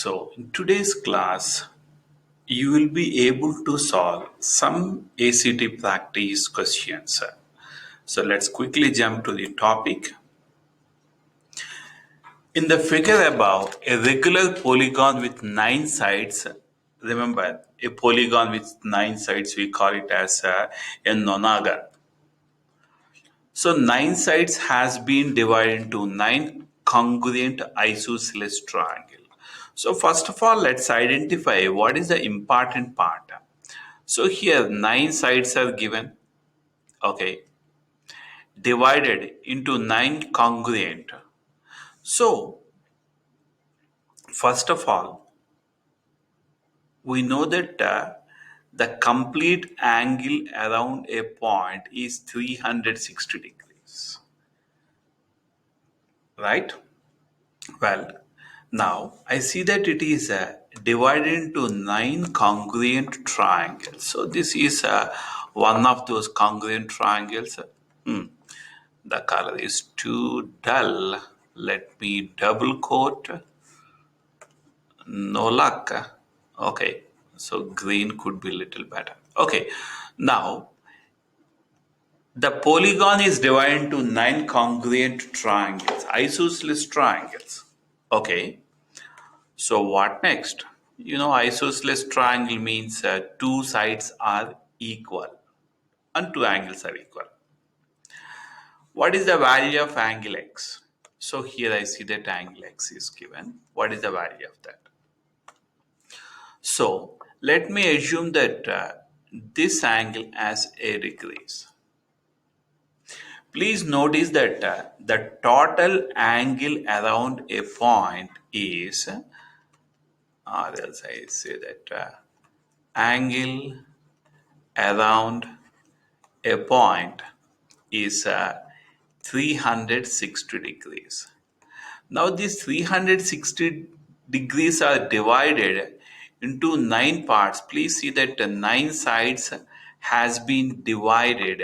So, in today's class, you will be able to solve some ACT practice questions. So, let's quickly jump to the topic. In the figure above, a regular polygon with 9 sides, remember, a polygon with 9 sides, we call it as a nonagon. So, 9 sides has been divided into 9 congruent isosceles triangles. So first of all, let's identify what is the important part. So here 9 sides are given, okay, divided into 9 congruent. So first of all, we know that the complete angle around a point is 360 degrees, right? Well, now I see that it is divided into 9 congruent triangles. So this is one of those congruent triangles. Hmm, the color is too dull. Let me double quote. No luck. Okay, so green could be a little better. Okay, now the polygon is divided into 9 congruent triangles, isosceles triangles. Okay. So what next? Isosceles triangle means two sides are equal and two angles are equal. What is the value of angle x? So here I see that angle x is given. What is the value of that? So let me assume that this angle has 8 degrees. Please notice that the total angle around a point is, or else I say that angle around a point is 360 degrees. Now these 360 degrees are divided into 9 parts. Please see that the 9 sides has been divided.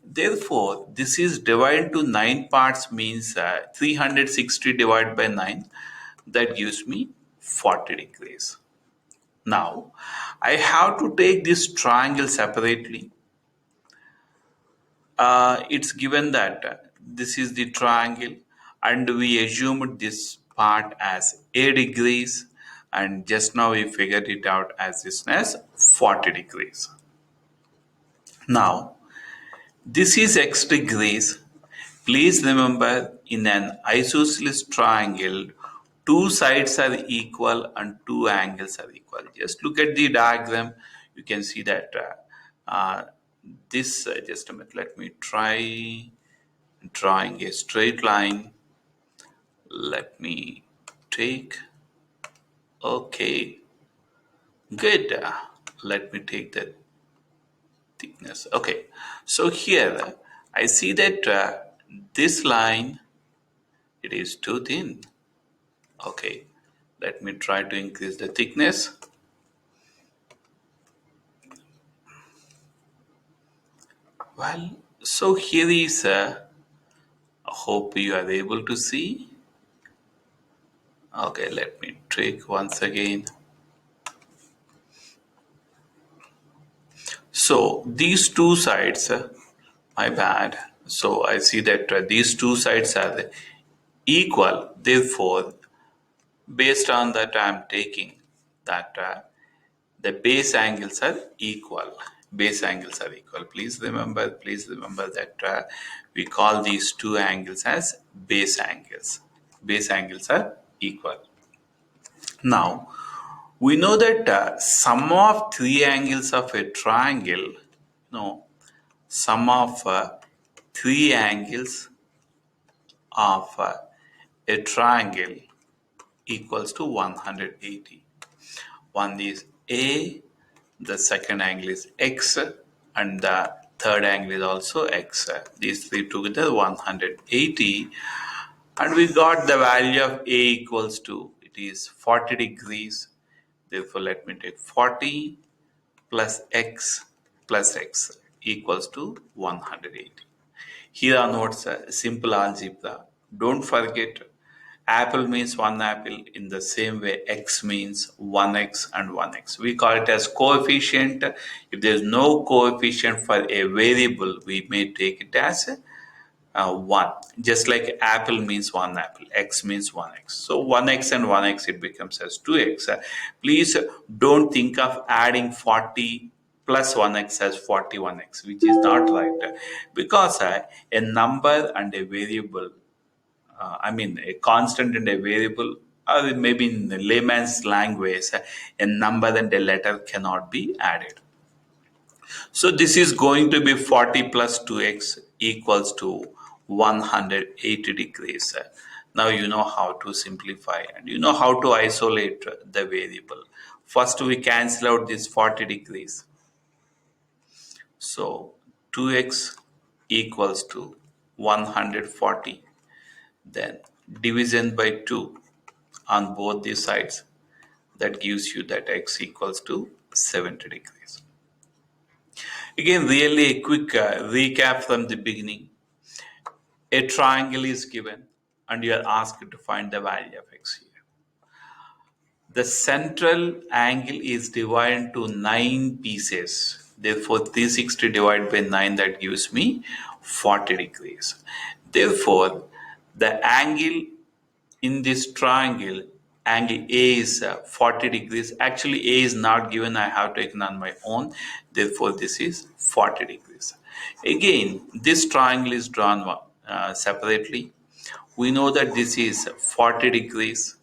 Therefore, this is divided to 9 parts means 360 divided by 9. That gives me 40 degrees. Now, I have to take this triangle separately. It's given that this is the triangle, and we assumed this part as 8 degrees, and just now we figured it out as this as 40 degrees. Now, this is x degrees. Please remember, in an isosceles triangle, two sides are equal and two angles are equal. Just look at the diagram. You can see that this, just a minute, let me try drawing a straight line. Let me take, okay, good. Let me take the thickness. Okay, so here I see that this line, it is too thin. Okay, let me try to increase the thickness. Well, so here is, I hope you are able to see. Okay, let me take once again. So these two sides, my bad. So I see that these two sides are equal. Therefore, based on that, I am taking that the base angles are equal. Base angles are equal. Please remember that we call these two angles as base angles. Base angles are equal. Now, we know that sum of three angles of a triangle, sum of three angles of a triangle equals to 180. One is A, the second angle is X, and the third angle is also X. These three together 180, and we got the value of A equals to, it is 40 degrees. Therefore, let me take 40 plus X equals to 180. Here onwards, simple algebra. Don't forget, Apple means one apple. In the same way, x means 1x and 1x. We call it as coefficient. If there is no coefficient for a variable, we may take it as 1. Just like apple means one apple, x means 1x. So 1x and 1x, it becomes as 2x. Please don't think of adding 40 plus 1x as 41x, which is not right. Because a number and a variable, I mean, a constant and a variable, or maybe in the layman's language, a number and a letter cannot be added. So this is going to be 40 plus 2x equals to 180 degrees. Now you know how to simplify and you know how to isolate the variable. First we cancel out this 40 degrees. So 2x equals to 140. Then division by 2 on both the sides. That gives you that x equals to 70 degrees. Again, really a quick recap from the beginning. A triangle is given and you are asked to find the value of x here. The central angle is divided into 9 pieces. Therefore, 360 divided by 9, that gives me 40 degrees. Therefore, the angle in this triangle, angle A is 40 degrees. Actually, A is not given. I have taken on my own. Therefore, this is 40 degrees. Again, this triangle is drawn separately. We know that this is 40 degrees.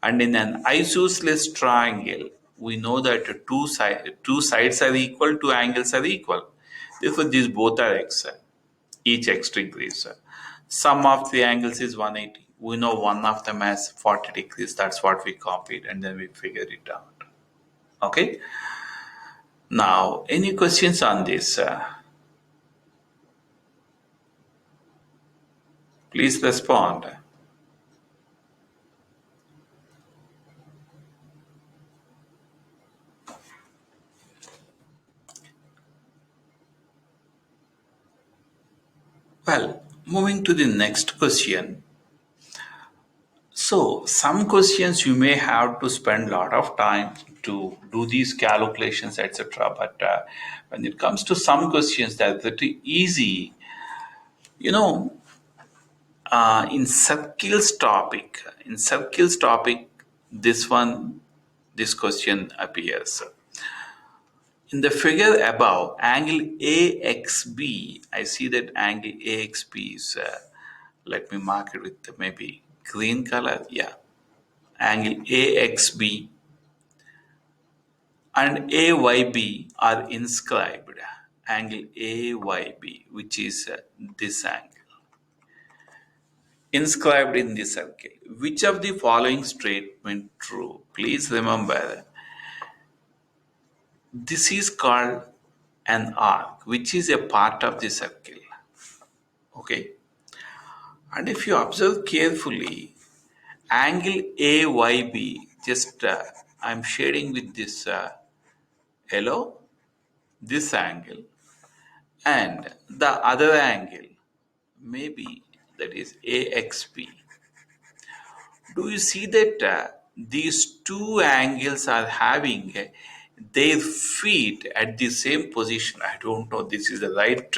And in an isosceles triangle, we know that two sides are equal, two angles are equal. Therefore, these both are x, each x degrees. Sum of the angles is 180. We know one of them has 40 degrees. That's what we copied and then we figured it out. Okay. Now, any questions on this? Please respond. Well, moving to the next question. So, some questions you may have to spend a lot of time to do these calculations, etc. But when it comes to some questions that are pretty easy, you know, in circles topic, this question appears. In the figure above, angle AXB, I see that angle AXB is, let me mark it with maybe green color. Yeah, angle AXB and AYB are inscribed. Angle AYB, which is this angle, inscribed in the circle. Which of the following statement true? Please remember, this is called an arc, which is a part of the circle. Okay, and if you observe carefully, angle AYB, just I'm shading with this yellow, this angle, and the other angle, maybe that is AXB. Do you see that these two angles are having their feet at the same position? I don't know this is the right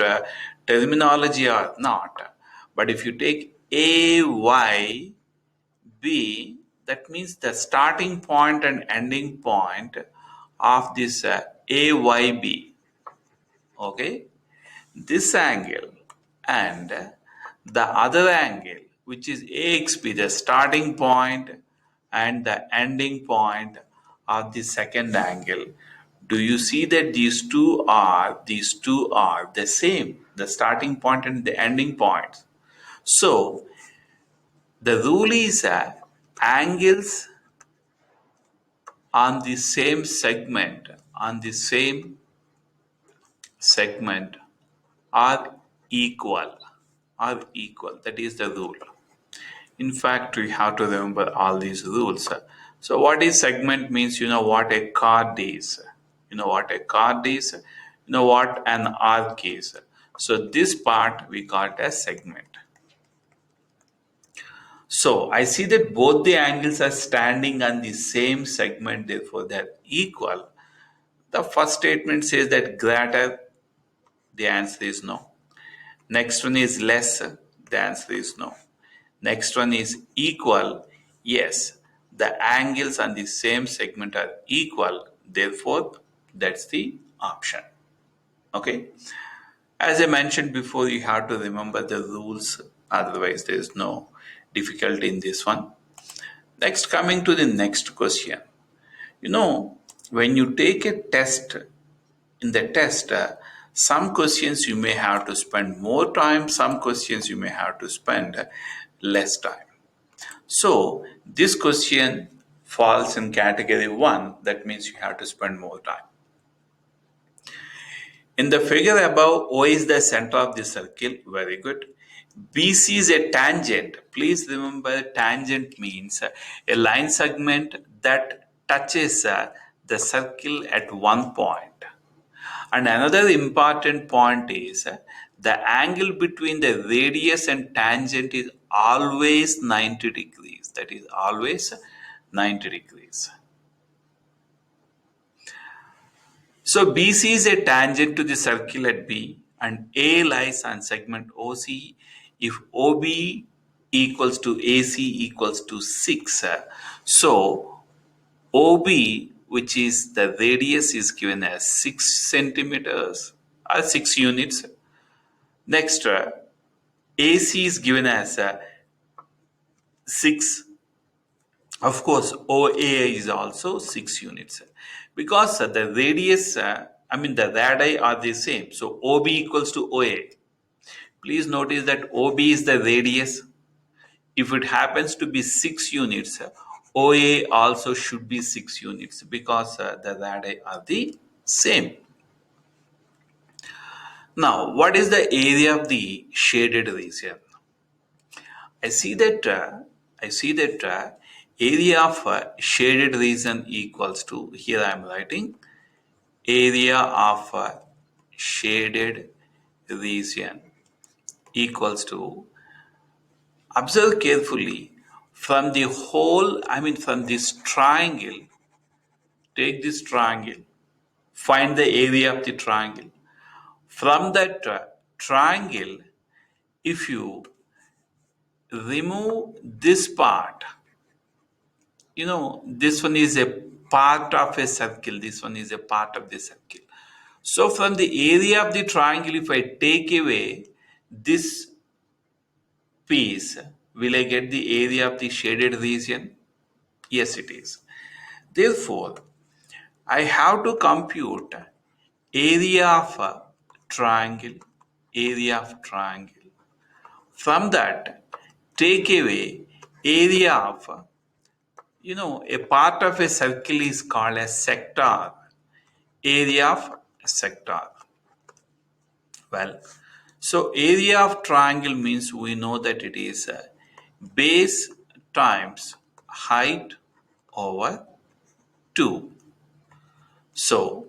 terminology or not, but if you take AYB, that means the starting point and ending point of this AYB. Okay, this angle and the other angle, which is AXB, the starting point and the ending point of the second angle. Do you see that these two are the same, the starting point and the ending point? So the rule is angles on the same segment are equal, that is the rule. In fact, we have to remember all these rules. So what is segment means? You know what a chord is, you know what a chord is, you know what an arc is. So this part we call it as segment. So I see that both the angles are standing on the same segment, therefore they're equal. The first statement says that greater, the answer is no. Next one is less, the answer is no. Next one is equal, yes. The angles on the same segment are equal, therefore that's the option. Okay. As I mentioned before, you have to remember the rules, otherwise, there is no difficulty in this one. Next, coming to the next question. You know, when you take a test, in the test, some questions you may have to spend more time, some questions you may have to spend less time. So, this question falls in category 1, that means you have to spend more time. In the figure above, O is the center of the circle. Very good. BC is a tangent. Please remember, tangent means a line segment that touches the circle at one point. And another important point is the angle between the radius and tangent is always 90 degrees. That is always 90 degrees. So BC is a tangent to the circle at B and A lies on segment OC. If OB equals to AC equals to 6, so OB, which is the radius, is given as 6 centimeters or 6 units. Next, AC is given as 6. Of course, OA is also 6 units because the radius, the radii are the same. So OB equals to OA. Please notice that OB is the radius. If it happens to be 6 units, OA also should be 6 units because the radii are the same. Now, what is the area of the shaded region? I see that area of shaded region equals to, here I am writing area of shaded region equals to, observe carefully, from the whole, from this triangle, take this triangle, find the area of the triangle. From that triangle, if you remove this part, this one is a part of a circle, this one is a part of the circle. So from the area of the triangle, if I take away this piece, will I get the area of the shaded region? Yes, it is. Therefore, I have to compute area of a triangle, area of triangle. From that, take away area of, a part of a circle is called a sector, area of sector. Well, so area of triangle means we know that it is base times height over 2. So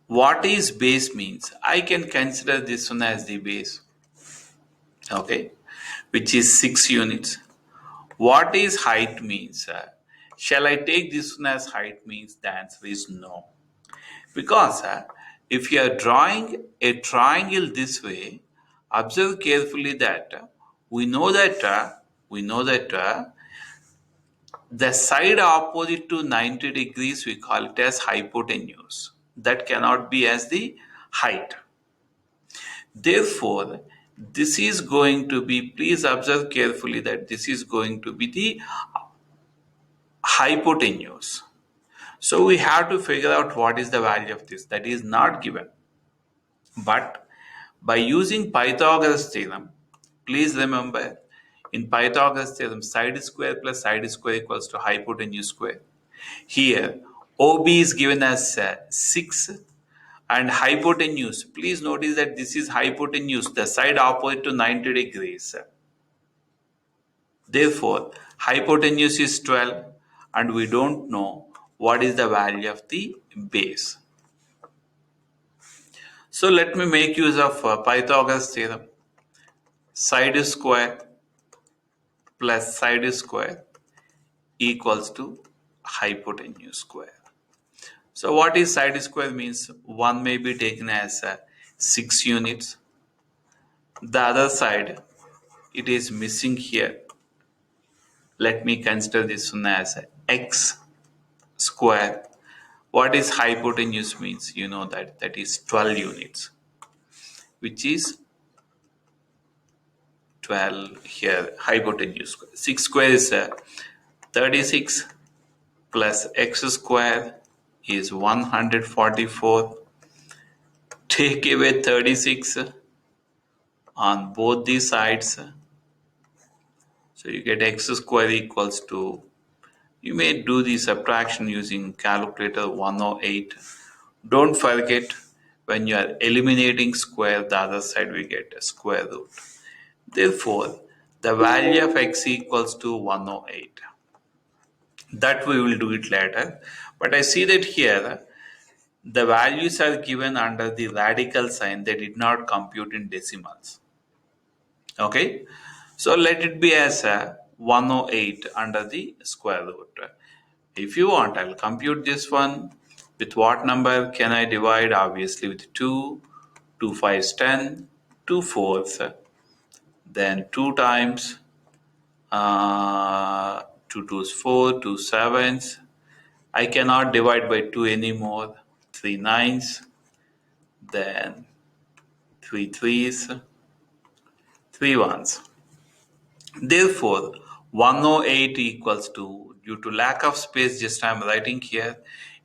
what is base means? I can consider this one as the base, okay, which is 6 units. What is height means? Shall I take this one as height means? The answer is no. Because if you are drawing a triangle this way, observe carefully that we know that the side opposite to 90 degrees, we call it as hypotenuse. That cannot be as the height. Therefore, this is going to be, please observe carefully that this is going to be the hypotenuse. So we have to figure out what is the value of this. That is not given. But by using Pythagoras theorem, please remember, in Pythagoras theorem, side square plus side square equals to hypotenuse square. Here, OB is given as 6 and hypotenuse. Please notice that this is hypotenuse, the side opposite to 90 degrees. Therefore, hypotenuse is 12 and we don't know what is the value of the base. So let me make use of Pythagoras theorem. Side square plus side square equals to hypotenuse square. So what is side square means? One may be taken as 6 units. The other side, it is missing here. Let me consider this one as x square. What is hypotenuse means? You know that is 12 units, which is 12 here, hypotenuse square. 6 square is 36 plus x square is 144. Take away 36 on both these sides. So you get x square equals to, you may do the subtraction using calculator 108. Don't forget, when you are eliminating square, the other side we get a square root. Therefore, the value of x equals to 108. That we will do it later. But I see that here the values are given under the radical sign. They did not compute in decimals. Okay. So let it be as a 108 under the square root. If you want, I'll compute this one. With what number can I divide? Obviously with 2. 2 5s 10. 2 fourths. Then 2 times 2 2s 4. 2 sevens. I cannot divide by 2 anymore. 3 nines. Then 3 threes. 3 ones. Therefore, 108 equals to, due to lack of space, just I am writing here,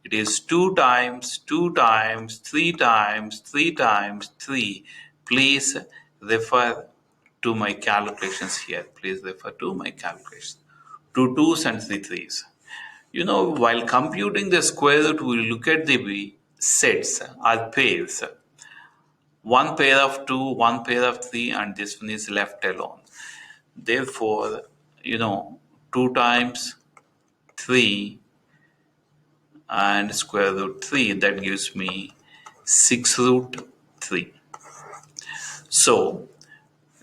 it is 2 times, 2 times, 3 times, 3 times, 3. Please refer to my calculations here. Please refer to my calculations. 2 twos and 3 threes. You know, while computing the square root, we look at the sets or pairs. One pair of 2, one pair of 3, and this one is left alone. Therefore, 2 times 3 and square root 3, that gives me 6 root 3. So,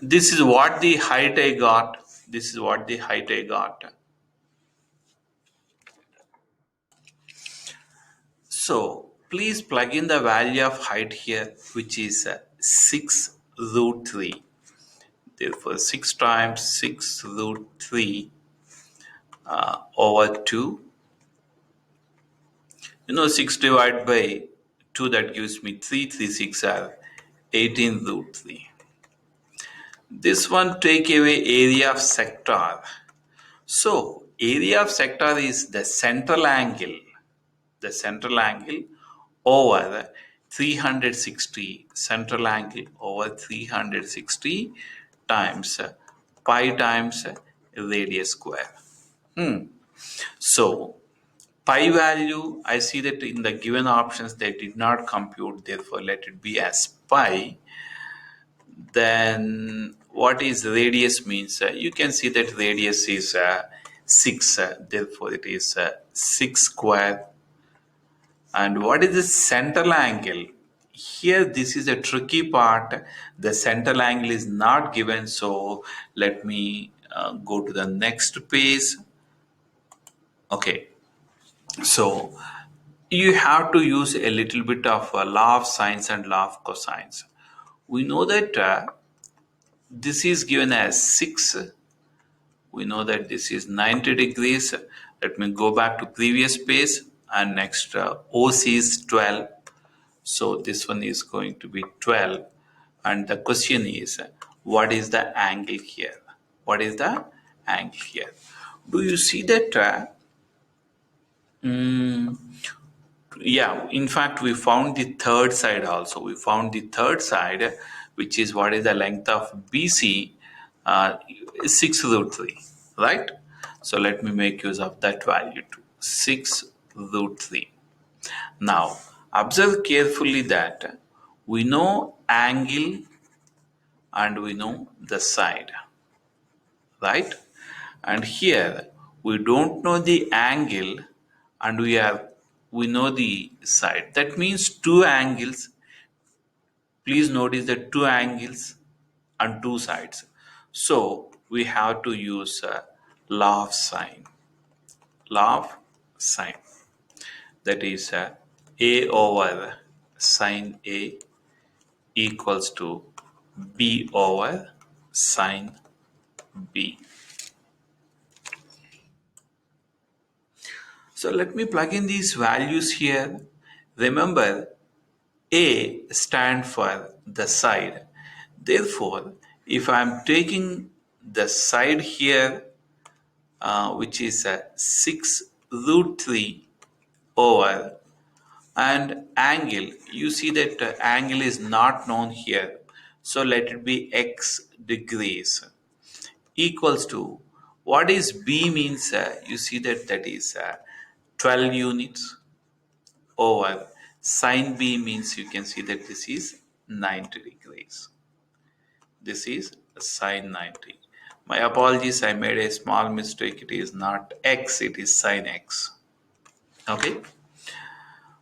this is what the height I got. This is what the height I got. So, please plug in the value of height here, which is 6 root 3. Therefore, 6 times 6 root 3 over 2. 6 divided by 2, that gives me 3. 3 6 are 18 root 3. This one, take away area of sector. So, area of sector is the central angle. The central angle over 360. Central angle over 360 times pi times radius square. So, pi value, I see that in the given options they did not compute, therefore let it be as pi. Then what is radius means? You can see that radius is 6, therefore it is 6 square. And what is the central angle? Here this is a tricky part. The central angle is not given, so let me go to the next page. Okay, so you have to use a little bit of law of sines and law of cosines. We know that this is given as 6. We know that this is 90 degrees. Let me go back to previous page, and next OC is 12. So this one is going to be 12. And the question is, what is the angle here? What is the angle here? Do you see that? Yeah, in fact, we found the third side also. We found the third side, which is what is the length of BC, 6 root 3, right? So let me make use of that value too, 6 root 3. Now, observe carefully that we know angle and we know the side, right? And here we don't know the angle and we know the side. That means two angles. Please notice the two angles and two sides. So we have to use law of sine. Law of sine. That is A over sine A equals to B over sine B. So let me plug in these values here. Remember, A stand for the side. Therefore, if I'm taking the side here, which is 6 root 3 over, and angle, you see that angle is not known here. So let it be x degrees equals to, what is B means, you see that that is 12 units over sine B means, you can see that this is 90 degrees. This is sine 90. My apologies, I made a small mistake. It is not x, it is sine x. Okay.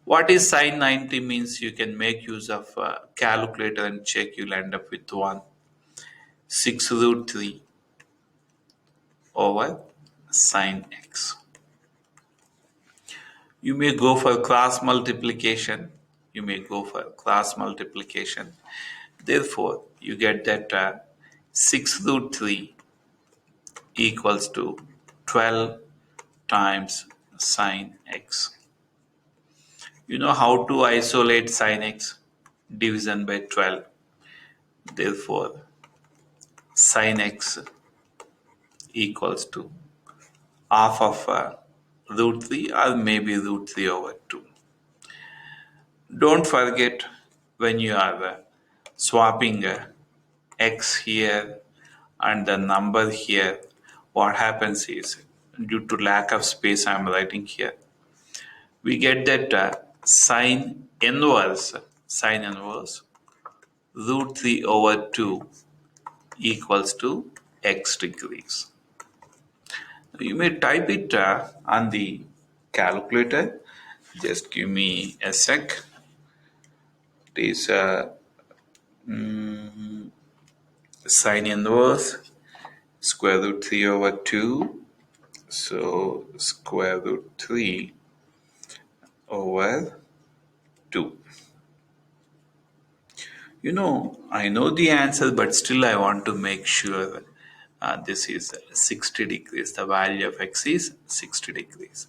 What is sine 90 means, you can make use of a calculator and check. You'll end up with 6 root 3 over sine x. You may go for cross multiplication. You may go for cross multiplication. Therefore, you get that 6 root 3 equals to 12 times sine x. You know how to isolate sine x? Division by 12. Therefore, sine x equals to half of root 3 or maybe root 3 over 2. Don't forget, when you are swapping x here and the number here, what happens is, due to lack of space I am writing here, we get that sine inverse root 3 over 2 equals to x degrees. You may type it on the calculator. Just give me a sec. It is sine inverse square root 3 over 2. So square root 3 over 2. I know the answer, but still I want to make sure this is 60 degrees. The value of x is 60 degrees.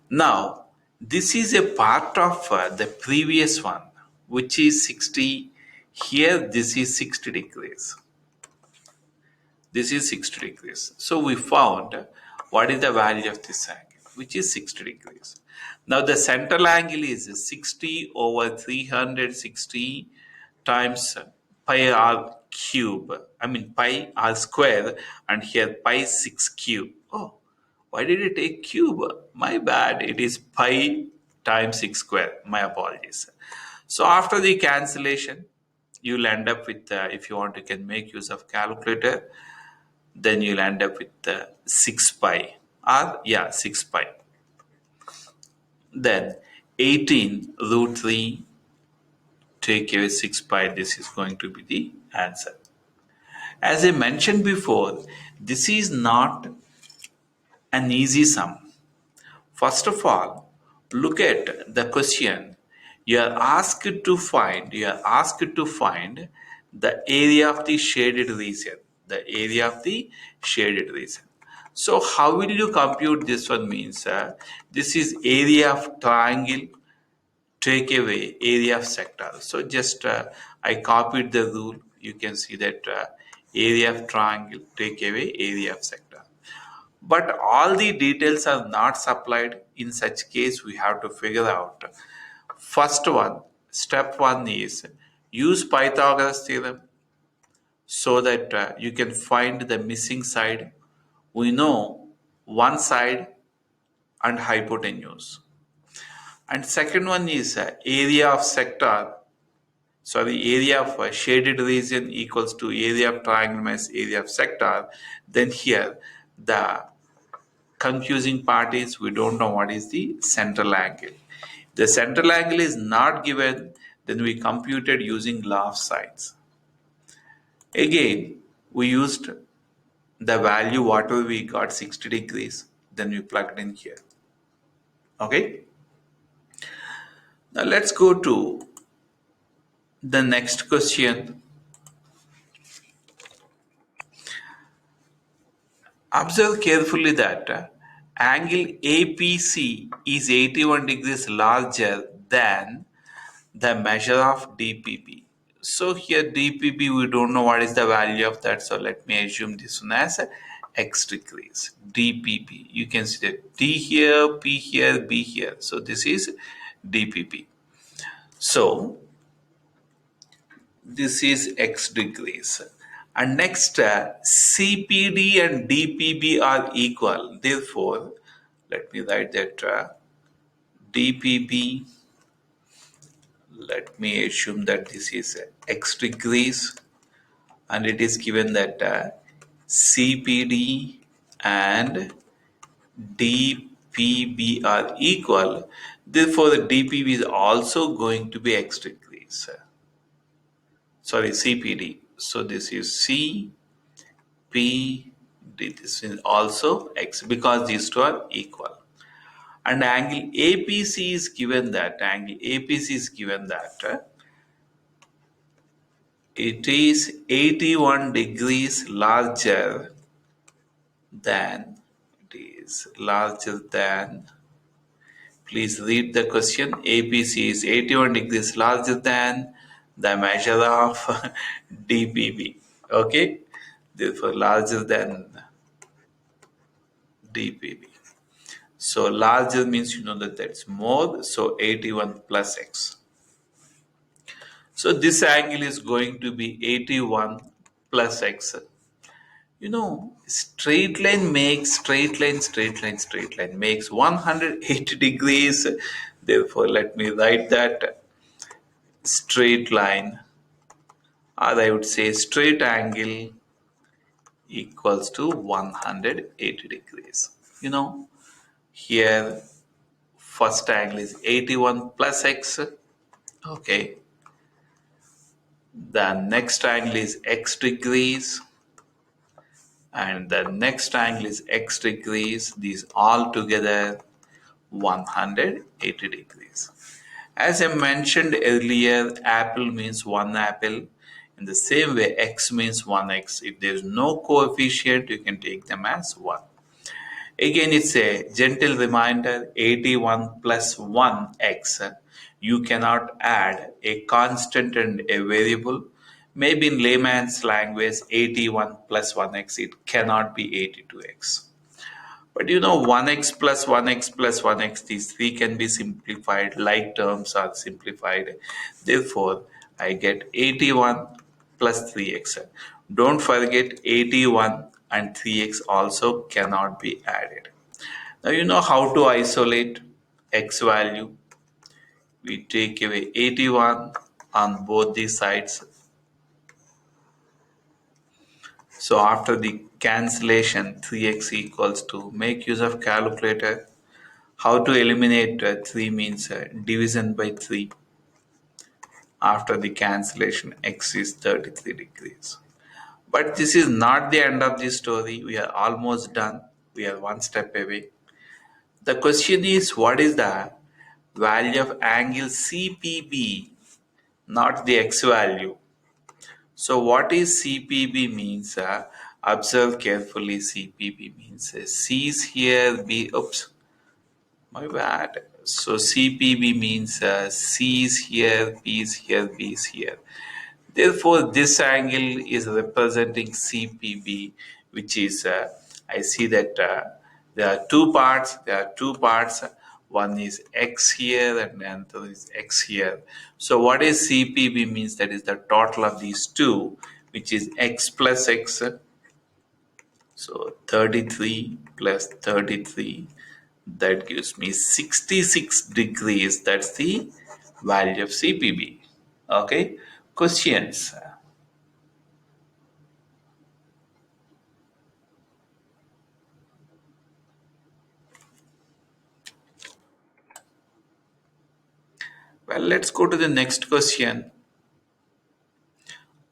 Now, this is a part of the previous one, which is 60. Here, this is 60 degrees. This is 60 degrees. So we found what is the value of this angle, which is 60 degrees. Now the central angle is 60 over 360 times pi r cube. I mean pi r square, and here pi 6 cube. Oh, why did it take cube? My bad. It is pi times 6 square. My apologies. So after the cancellation, you'll end up with, if you want, you can make use of calculator. Then you'll end up with 6 pi. 6 pi. Then 18 root 3 take away 6 pi. This is going to be the answer. As I mentioned before, this is not an easy sum. First of all, look at the question. You are asked to find the area of the shaded region. The area of the shaded region. So how will you compute this one? Means this is area of triangle, take away area of sector. So just I copied the rule. You can see that area of triangle, take away area of sector. But all the details are not supplied. In such case, we have to figure out. First one, step one is use Pythagoras theorem so that you can find the missing side. We know one side and hypotenuse. And second one is area of sector. Sorry, area of shaded region equals to area of triangle minus area of sector. Then here the confusing part is we don't know what is the central angle. The central angle is not given, then we computed using law of sines. Again, we used the value whatever we got 60 degrees, then we plugged in here. Okay, now let's go to the next question. Observe carefully that angle APC is 81 degrees larger than the measure of DPP. So here DPP, we don't know what is the value of that. So let me assume this one as x degrees. DPP, you can see that D here, P here, B here. So this is DPP. So this is x degrees. And next, CPD and DPB are equal. Therefore, let me write that DPB, let me assume that this is x degrees, and it is given that CPD and DPB are equal. Therefore, the DPB is also going to be x degrees. Sorry, CPD. So this is CPD. This is also x because these two are equal. And angle APC is given that it is 81 degrees larger than, it is larger than, please read the question. APC is 81 degrees larger than the measure of DPB. Okay, therefore larger than DPB. So larger means you know that that's more. So 81 plus x. So this angle is going to be 81 plus x. You know, straight line makes 180 degrees. Therefore, let me write that straight line, or I would say straight angle equals to 180 degrees. You know, here first angle is 81 plus x. Okay. The next angle is x degrees, and the next angle is x degrees. These all together 180 degrees. As I mentioned earlier, apple means one apple. In the same way, x means 1x. If there is no coefficient, you can take them as 1. Again, it's a gentle reminder, 81 plus 1x. You cannot add a constant and a variable. Maybe in layman's language, 81 plus 1x, it cannot be 82x. But you know, 1x plus 1x plus 1x, these three can be simplified, like terms are simplified. Therefore, I get 81 plus 3x. Don't forget 81 and 3x also cannot be added. Now you know how to isolate x value. We take away 81 on both these sides. So after the cancellation, 3x equals to, make use of calculator. How to eliminate 3 means division by 3. After the cancellation, x is 33 degrees. But this is not the end of the story. We are almost done. We are one step away. The question is, what is the value of angle CPB, not the x value? So what is CPB means? Observe carefully. CPB means C is here, B, oops, my bad. So CPB means C is here, P is here, B is here. Therefore, this angle is representing CPB, which is, I see that there are two parts. One is X here and another is X here. So what is CPB means? That is the total of these two, which is X plus X. So 33 plus 33, that gives me 66 degrees. That's the value of CPB. Okay, questions. Well, let's go to the next question.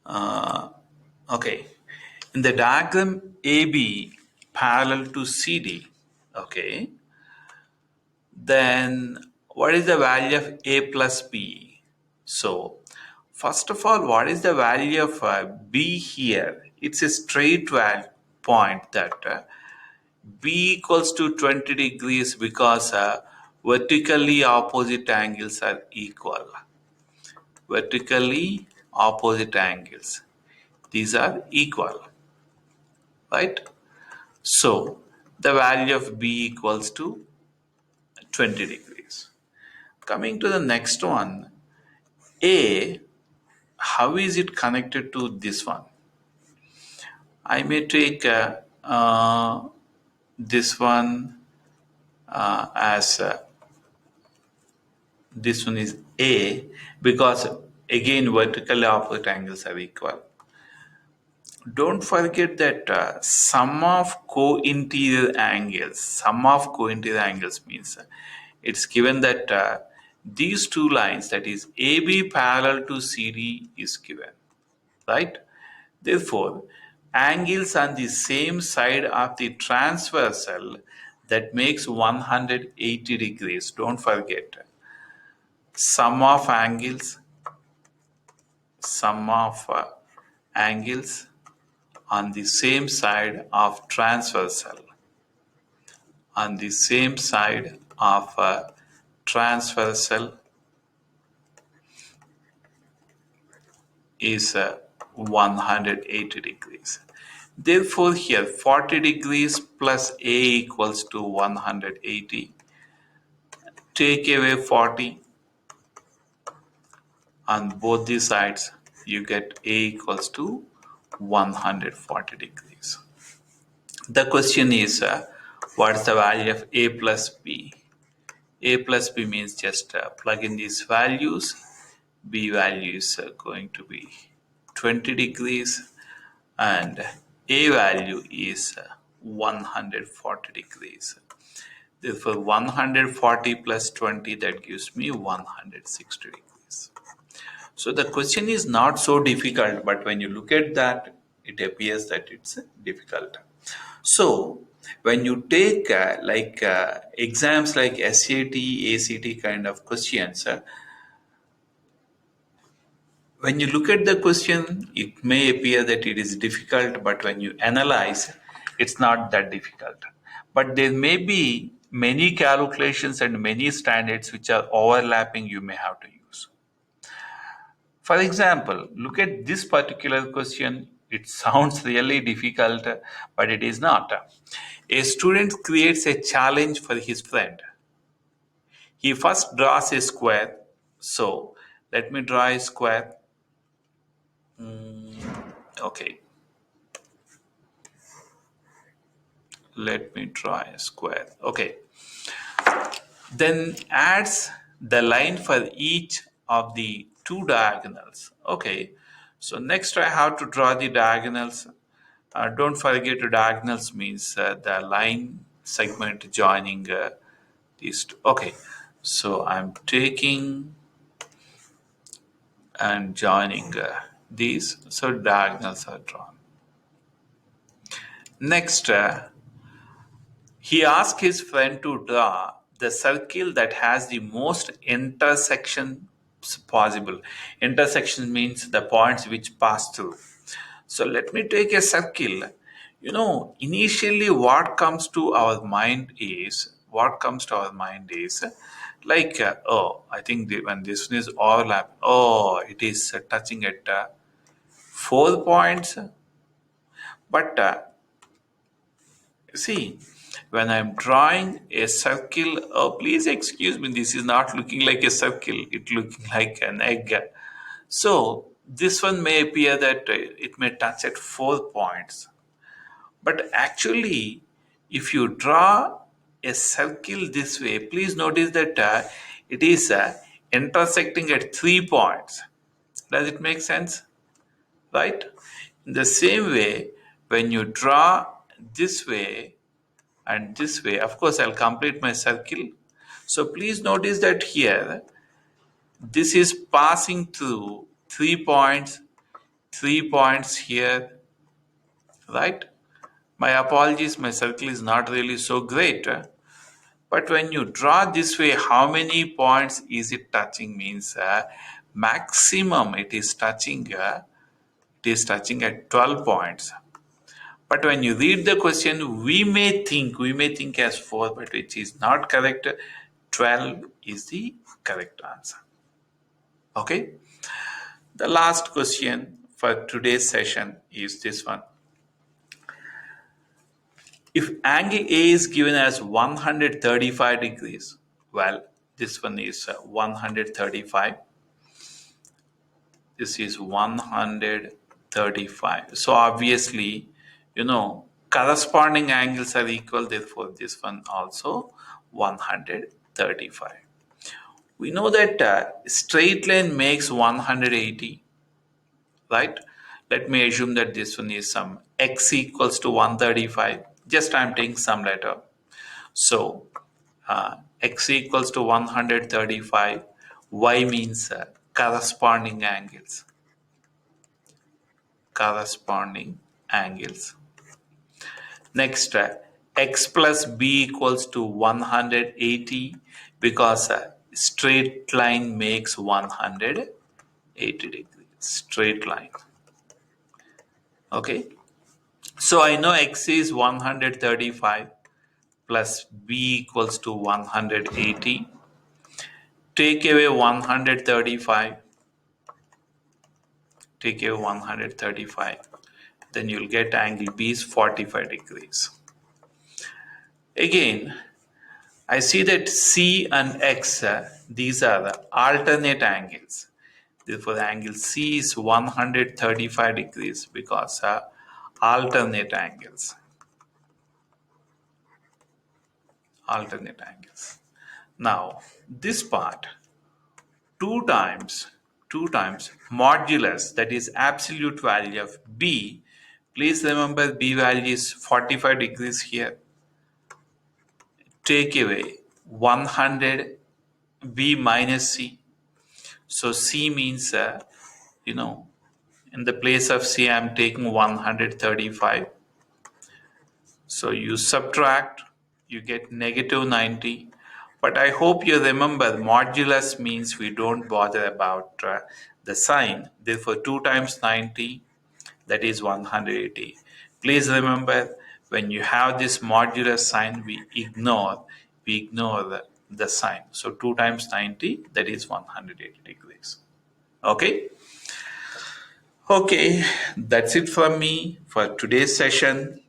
Uh, okay, In the diagram AB parallel to CD, okay, then what is the value of A plus B? So, first of all, what is the value of B here? It's a straight point that B equals to 20 degrees because vertically opposite angles are equal. Vertically opposite angles. These are equal, right? So, the value of B equals to 20 degrees. Coming to the next one, A, how is it connected to this one? I may take this one as this one is A because again vertical opposite angles are equal. Don't forget that sum of co-interior angles means it's given that these two lines, that is AB parallel to CD, is given, right? Therefore, angles on the same side of the transversal that makes 180 degrees. Don't forget, sum of angles, sum of angles on the same side of transversal, on the same side of transversal is 180 degrees. Therefore, here 40 degrees plus A equals to 180. Take away 40 on both the sides, you get A equals to 140 degrees. The question is, what's the value of A plus B? A plus B means just plug in these values. B value is going to be 20 degrees and A value is 140 degrees. Therefore, 140 plus 20, that gives me 160 degrees. So the question is not so difficult, but when you look at that, it appears that it's difficult. So when you take exams like SAT, ACT kind of questions, when you look at the question, it may appear that it is difficult, but when you analyze, it's not that difficult. But there may be many calculations and many standards which are overlapping you may have to use. For example, look at this particular question. It sounds really difficult, but it is not. A student creates a challenge for his friend. He first draws a square. So let me draw a square. Okay. Let me draw a square. Okay. Then adds the line for each of the two diagonals. Okay. So next I have to draw the diagonals. Don't forget diagonals means the line segment joining these two. Okay. So I'm taking and joining these. So diagonals are drawn. Next, he asked his friend to draw the circle that has the most intersections possible. Intersection means the points which pass through. So let me take a circle. Initially what comes to our mind is, oh, I think when this one is overlap, oh, it is touching at 4 points. But see, when I'm drawing a circle, oh, please excuse me, this is not looking like a circle, it's looking like an egg. So, this one may appear that it may touch at 4 points. But actually, if you draw a circle this way, please notice that it is intersecting at 3 points. Does it make sense? Right? In the same way, when you draw this way, and this way, of course I'll complete my circle. So please notice that here this is passing through 3 points, 3 points here, right? My apologies, my circle is not really so great. But when you draw this way, how many points is it touching? Means maximum it is touching at 12 points. But when you read the question, we may think as 4, but which is not correct. 12 is the correct answer. Okay. The last question for today's session is this one. If angle A is given as 135 degrees, well, this one is 135. This is 135. So obviously, corresponding angles are equal. Therefore, this one also 135. We know that straight line makes 180, right? Let me assume that this one is some x equals to 135. Just I'm taking some letter. So x equals to 135. Y means corresponding angles. Corresponding angles. Next, x plus b equals to 180 because straight line makes 180 degrees. Straight line. Okay. So I know x is 135 plus b equals to 180. Take away 135. Take away 135. Then you'll get angle B is 45 degrees. Again, I see that C and X, these are the alternate angles. Therefore, the angle C is 135 degrees because alternate angles. Alternate angles. Now, this part, 2 times modulus, that is absolute value of B. Please remember B value is 45 degrees here. Take away 100 B minus C. So C means, in the place of C, I'm taking 135. So you subtract, you get negative 90. But I hope you remember modulus means we don't bother about the sign. Therefore, 2 times 90, that is 180. Please remember, when you have this modulus sign, we ignore the sign. So 2 times 90, that is 180 degrees. Okay. Okay, that's it from me for today's session.